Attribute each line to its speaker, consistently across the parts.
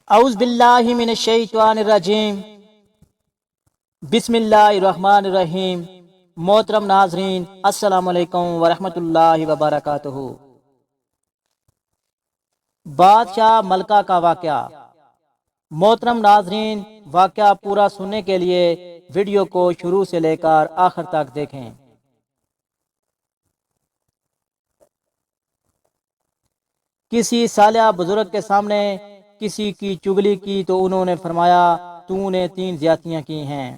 Speaker 1: اعوذ باللہ من الشیطان الرجیم، بسم اللہ الرحمن الرحیم۔ محترم ناظرین، السلام علیکم ورحمۃ اللہ وبرکاتہ۔ بادشاہ ملکہ کا واقعہ۔ محترم ناظرین، واقعہ پورا سننے کے لیے ویڈیو کو شروع سے لے کر آخر تک دیکھیں۔ کسی صالح بزرگ کے سامنے کسی کی چگلی کی تو انہوں نے فرمایا، تو نے 3 زیادتیاں کی ہیں،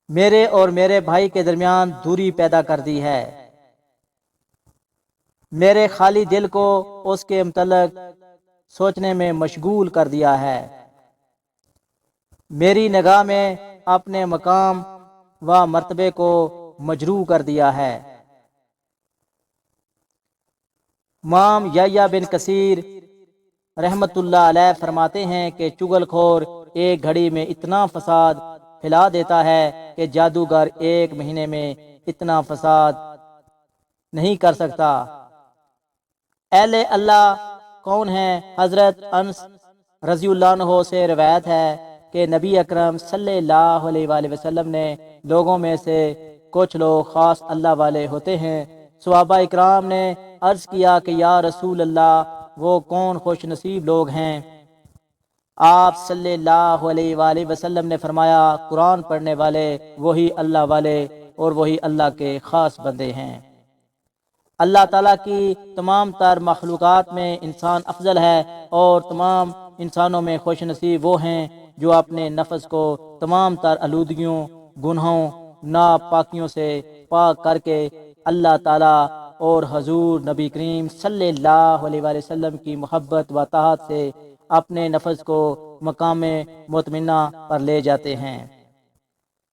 Speaker 1: میرے اور میرے بھائی کے درمیان دوری پیدا کر دی ہے، میرے خالی دل کو اس کے متعلق سوچنے میں مشغول کر دیا ہے، میری نگاہ میں اپنے مقام و مرتبے کو مجروح کر دیا ہے۔ امام یحییٰ بن کثیر رحمت اللہ علیہ فرماتے ہیں کہ چغل خور ایک گھڑی میں اتنا فساد پھیلا دیتا ہے کہ جادوگر 1 مہینے میں اتنا فساد نہیں کر سکتا۔ اہل اللہ کون ہیں؟ حضرت انس رضی اللہ عنہ سے روایت ہے کہ نبی اکرم صلی اللہ علیہ وآلہ وسلم نے لوگوں میں سے کچھ لوگ خاص اللہ والے ہوتے ہیں۔ صحابہ اکرام نے عرض کیا کہ یا رسول اللہ، وہ کون خوش نصیب لوگ ہیں؟ آپ صلی اللہ علیہ وآلہ وسلم نے فرمایا، قرآن پڑھنے والے وہی اللہ والے اور وہی اللہ کے خاص بندے ہیں۔ اللہ تعالیٰ کی تمام تر مخلوقات میں انسان افضل ہے، اور تمام انسانوں میں خوش نصیب وہ ہیں جو اپنے نفس کو تمام تر آلودگیوں، گناہوں، ناپاکیوں سے پاک کر کے اللہ تعالیٰ اور حضور نبی کریم صلی اللہ علیہ وآلہ وسلم کی محبت و اطاعت سے اپنے نفس کو مقام مطمئنہ پر لے جاتے ہیں۔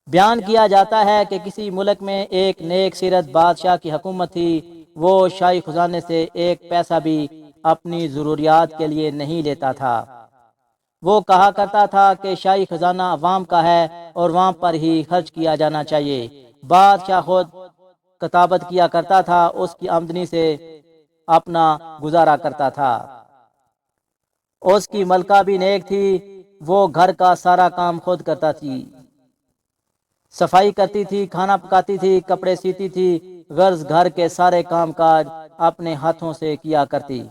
Speaker 1: بیان کیا جاتا ہے کہ کسی ملک میں ایک نیک سیرت بادشاہ کی حکومت تھی۔ وہ شاہی خزانے سے 1 پیسہ بھی اپنی ضروریات کے لیے نہیں لیتا تھا۔ وہ کہا کرتا تھا کہ شاہی خزانہ عوام کا ہے اور وہاں پر ہی خرچ کیا جانا چاہیے۔ بادشاہ خود کتابت کیا کرتا تھا، اس کی آمدنی سے اپنا گزارا کرتا تھا۔ اس کی ملکہ بھی نیک تھی، وہ گھر کا سارا کام خود کرتا تھی، صفائی کرتی تھی، کھانا پکاتی تھی، کپڑے سیتی تھی، غرض گھر کے سارے کام کاج اپنے ہاتھوں سے کیا کرتی۔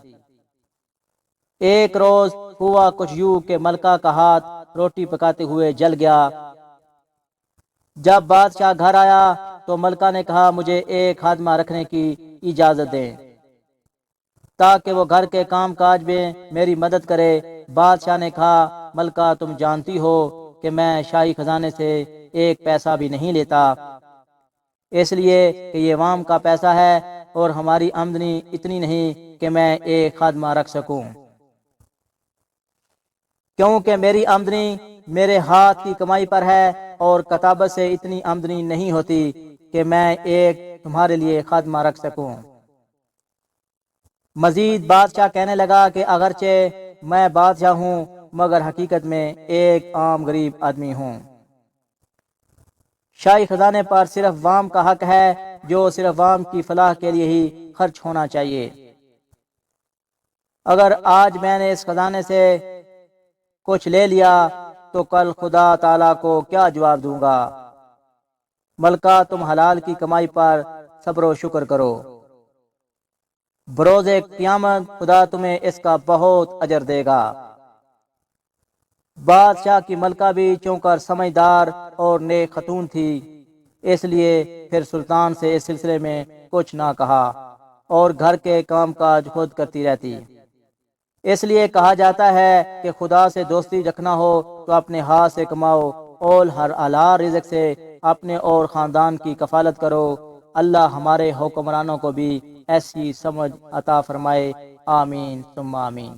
Speaker 1: ایک روز ہوا کچھ یوں کہ ملکہ کا ہاتھ روٹی پکاتے ہوئے جل گیا۔ جب بادشاہ گھر آیا تو ملکہ نے کہا، مجھے ایک خادمہ رکھنے کی اجازت دیں تاکہ وہ گھر کے کام کاج میں میری مدد کرے۔ بادشاہ نے کہا، ملکہ تم جانتی ہو کہ میں شاہی خزانے سے 1 پیسہ بھی نہیں لیتا، اس لیے کہ یہ عوام کا پیسہ ہے اور ہماری آمدنی اتنی نہیں کہ میں 1 خادمہ رکھ سکوں، کیونکہ میری آمدنی میرے ہاتھ کی کمائی پر ہے اور کتابت سے اتنی آمدنی نہیں ہوتی کہ میں 1 تمہارے لیے خادمہ رکھ سکوں۔ مزید بادشاہ کہنے لگا کہ اگرچہ میں بادشاہ ہوں مگر حقیقت میں ایک عام غریب آدمی ہوں۔ شاہی خزانے پر صرف عوام کا حق ہے، جو صرف عوام کی فلاح کے لیے ہی خرچ ہونا چاہیے۔ اگر آج میں نے اس خزانے سے کچھ لے لیا تو کل خدا تعالیٰ کو کیا جواب دوں گا؟ ملکہ تم حلال کی کمائی پر صبر و شکر کرو، بروز قیامت خدا تمہیں اس کا بہت اجر دے گا۔ بادشاہ کی ملکہ بھی چونکہ سمجھدار اور نیک خاتون تھی، اس لیے پھر سلطان سے اس سلسلے میں کچھ نہ کہا اور گھر کے کام کاج خود کرتی رہتی۔ اس لیے کہا جاتا ہے کہ خدا سے دوستی رکھنا ہو تو اپنے ہاتھ سے کماؤ اور ہر حلال رزق سے اپنے اور خاندان کی کفالت کرو۔ اللہ ہمارے حکمرانوں کو بھی ایسی سمجھ عطا فرمائے، آمین ثم آمین۔